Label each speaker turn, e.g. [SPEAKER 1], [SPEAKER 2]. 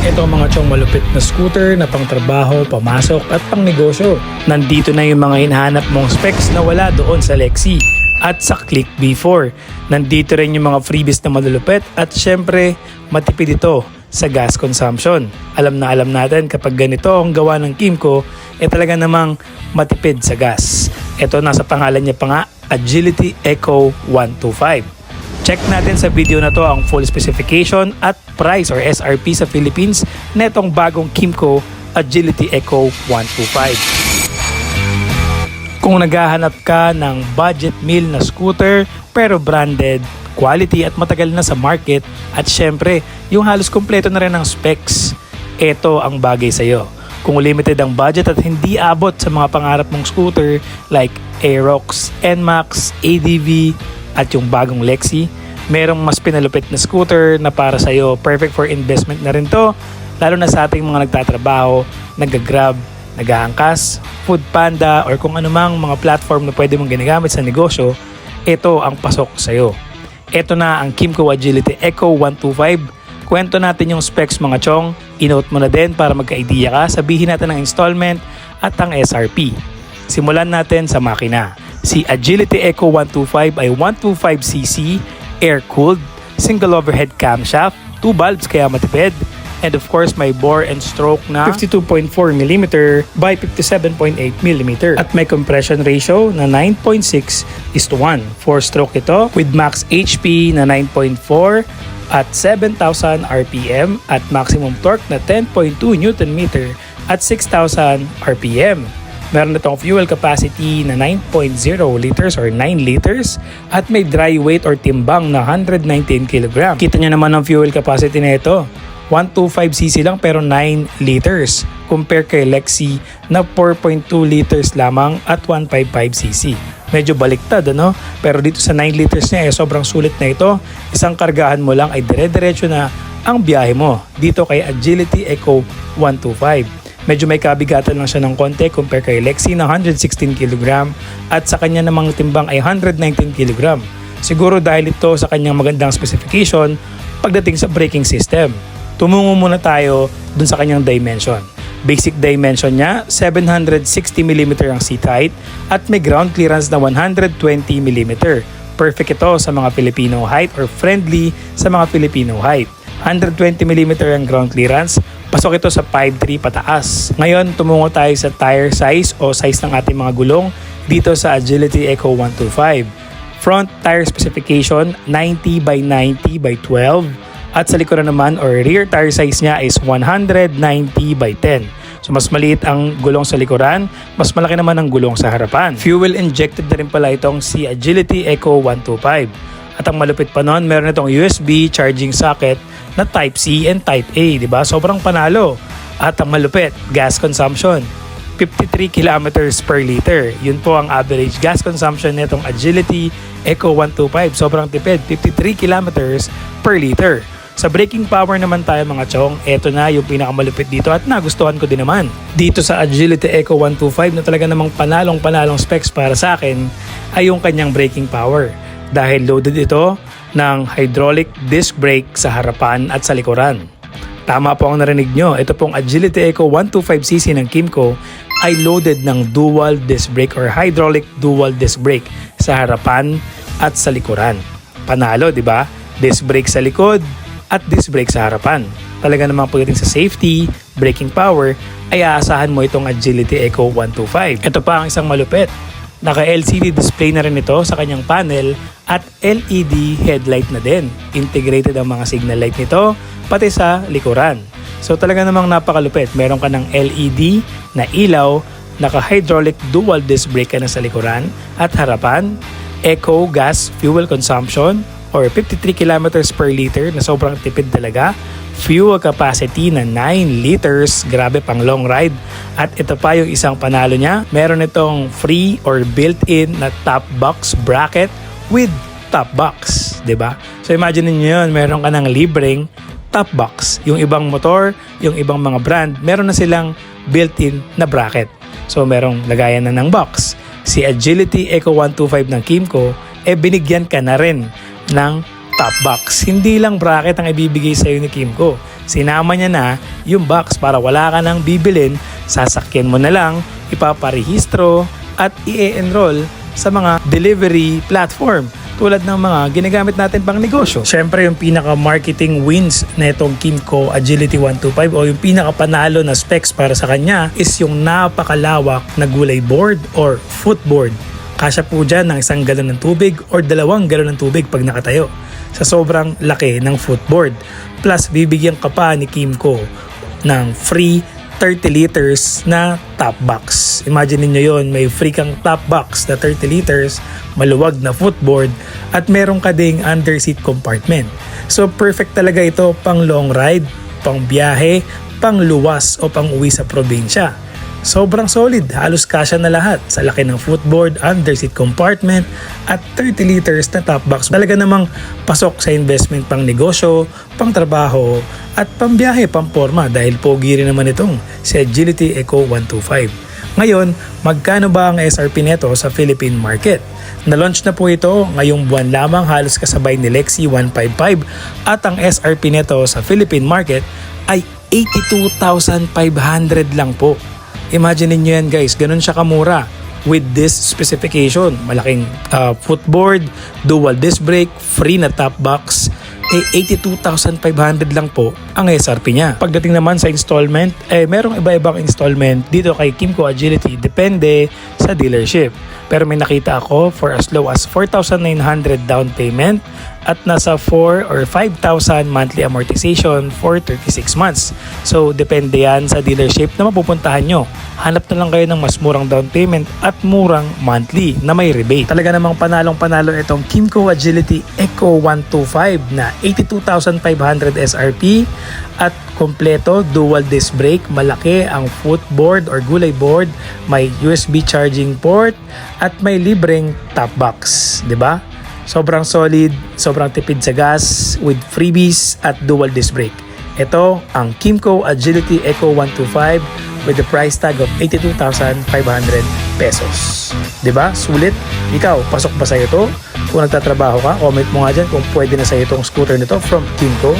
[SPEAKER 1] Ito ang mga chong malupit na scooter na pang trabaho, pamasok at pang negosyo. Nandito na yung mga hinahanap mong specs na wala doon sa Lexi at sa Click Before. Nandito rin yung mga freebies na malulupit at syempre matipid ito sa gas consumption. Alam na alam natin kapag ganito ang gawa ng Kymco, talaga namang matipid sa gas. Ito nasa pangalan niya pa nga, Agility Eco 125. Check natin sa video na to ang full specification at price or SRP sa Philippines na itong bagong Kymco Agility Eco 125. Kung naghahanap ka ng budget meal na scooter pero branded, quality at matagal na sa market at syempre yung halos kompleto na rin ng specs, ito ang bagay sa'yo. Kung limited ang budget at hindi abot sa mga pangarap mong scooter like Aerox, NMAX, ADV at yung bagong Lexi, merong mas pinalupit na scooter na para sa'yo. Perfect for investment na rin to, lalo na sa ating mga nagtatrabaho, nag-grab, nag-aangkas, food panda or kung anumang mga platform na pwede mong ginagamit sa negosyo, ito ang pasok sa'yo. Ito na ang Kymco Agility Eco 125. Kwento natin yung specs mga chong, inote mo na din para magka-idea ka, sabihin natin ang installment at ang SRP. Simulan natin sa makina. Si Agility Eco 125 ay 125cc, air-cooled, single overhead camshaft, 2 valves kaya matipid, and of course may bore and stroke na 52.4mm by 57.8mm at may compression ratio na 9.6:1. 4-stroke ito with max HP na 9.4 at 7,000 RPM at maximum torque na 10.2 Nm at 6,000 RPM. Meron itong fuel capacity na 9.0 liters or 9 liters at may dry weight or timbang na 119 kg. Kita nyo naman ang fuel capacity na ito. 125cc lang pero 9 liters compare kay Lexi na 4.2 liters lamang at 155cc. Medyo baliktad ano? Pero dito sa 9 liters niya sobrang sulit na ito. Isang kargahan mo lang ay dire-diretso na ang biyahe mo dito kay Agility Eco 125. Medyo may kabigatan lang siya ng konti compare kay Lexi na 116 kg at sa kanya namang timbang ay 119 kg. Siguro dahil ito sa kanyang magandang specification pagdating sa braking system. Tumungo muna tayo dun sa kanyang dimension. Basic dimension niya, 760mm ang seat height at may ground clearance na 120mm. Perfect ito sa mga Filipino height or friendly sa mga Filipino height. 120mm ang ground clearance, pasok ito sa 5.3 pataas. Ngayon, tumungo tayo sa tire size o size ng ating mga gulong dito sa Agility Eco 125. Front tire specification, 90 by 90 by 12 at sa likuran naman or rear tire size niya is 190 by 10. So mas maliit ang gulong sa likuran, mas malaki naman ang gulong sa harapan. Fuel injected na rin pala itong si Agility Eco 125. At ang malupit pa nun, meron itong USB charging socket na Type C and Type A, di ba? Sobrang panalo. At ang malupit, gas consumption, 53 kilometers per liter. Yun po ang average gas consumption nitong Agility Eco 125. Sobrang tipid, 53 kilometers per liter. Sa braking power naman tayo mga chong, eto na yung pinakamalupit dito at nagustuhan ko din naman. Dito sa Agility Eco 125 na talaga namang panalong specs para sa akin ay yung kanyang braking power. Dahil loaded ito ng hydraulic disc brake sa harapan at sa likuran. Tama po ang narinig nyo, ito pong Agility Eco 125cc ng Kymco ay loaded ng dual disc brake or hydraulic dual disc brake sa harapan at sa likuran. Panalo, di ba? Disc brake sa likod at disc brake sa harapan. Talaga namang pagdating sa safety, braking power, ay aasahan mo itong Agility Eco 125. Ito pa ang isang malupit. Naka-LCD display na rin ito sa kanyang panel at LED headlight na din. Integrated ang mga signal light nito pati sa likuran. So talaga namang napakalupit. Meron ka ng LED na ilaw, naka-hydraulic dual disc brake ka na sa likuran at harapan, eco gas fuel consumption or 53 kilometers per liter na sobrang tipid talaga. Fuel capacity na 9 liters, grabe pang long ride. At ito pa yung isang panalo niya, meron itong free or built-in na top box bracket with top box, 'di ba? So imagine niyo yun, meron ka ng libreng top box. Yung ibang motor, yung ibang mga brand, meron na silang built-in na bracket. So merong lagayan na ng box. Si Agility Eco 125 ng Kymco, binigyan ka na rin ng top box. Hindi lang bracket ang ibibigay sa'yo ni Kimco. Sinama niya na yung box para wala ka nang bibilin, sasakyan mo na lang, ipaparehistro at i-enroll sa mga delivery platform tulad ng mga ginagamit natin pang negosyo. Siyempre yung pinaka-marketing wins na itong Kimco Agility 125 o yung pinaka-panalo na specs para sa kanya is yung napakalawak na gulay board or footboard. Kasya po dyan ng 1 galon ng tubig or 2 galon ng tubig pag nakatayo sa sobrang laki ng footboard. Plus bibigyan ka pa ni Kimco ng free 30 liters na top box. Imagine niyo yon, may free kang top box na 30 liters, maluwag na footboard at meron ka ding under seat compartment. So perfect talaga ito pang long ride, pang biyahe, pang luwas o pang uwi sa probinsya. Sobrang solid, halos kasya na lahat sa laki ng footboard, under seat compartment at 30 liters na top box. Talaga namang pasok sa investment pang negosyo, pang trabaho at pambiyahe, pamporma dahil pogi rin naman itong si Agility Eco 125. Ngayon, magkano ba ang SRP nito sa Philippine market? Na-launch na po ito ngayong buwan lamang, halos kasabay ni Lexi 155 at ang SRP nito sa Philippine market ay 82,500 lang po. Imagine niyo yan guys, ganun siya kamura with this specification. Malaking footboard, dual disc brake, free na top box, 82,500 lang po ang SRP niya. Pagdating naman sa installment, merong iba-ibang installment dito kay Kimco Agility, depende sa dealership. Pero may nakita ako for as low as 4,900 down payment at nasa 4 or 5,000 monthly amortization for 36 months. So depende yan sa dealership na mapupuntahan nyo. Hanap na lang kayo ng mas murang down payment at murang monthly na may rebate. Talaga namang panalong-panalo itong Kimco Agility Eco 125 na 82,500 SRP at kompleto, dual disc brake, malaki ang footboard or gulay board, may USB charging port at may libreng top box, 'di ba? Sobrang solid, sobrang tipid sa gas with freebies at dual disc brake. Ito ang Kimco Agility Eco 125 with the price tag of 82,500 pesos. 'Di ba? Sulit. Ikaw, pasok ba sa'yo to? Kung nagtatrabaho ka, comment mo nga dyan kung pwede na sa'yo itong scooter nito from Kimco.